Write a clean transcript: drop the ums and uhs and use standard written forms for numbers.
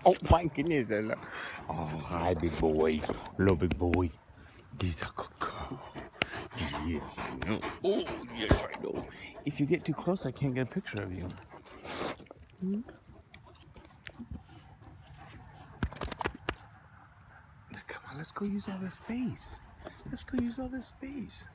Oh my goodness. Oh, hi, big boy. Hello, big boy. This is a cocoa. Yes, I know. Oh, yes, I know. If you get too close, I can't get a picture of you. Hmm? Come on, let's go use all this space. Let's go use all this space.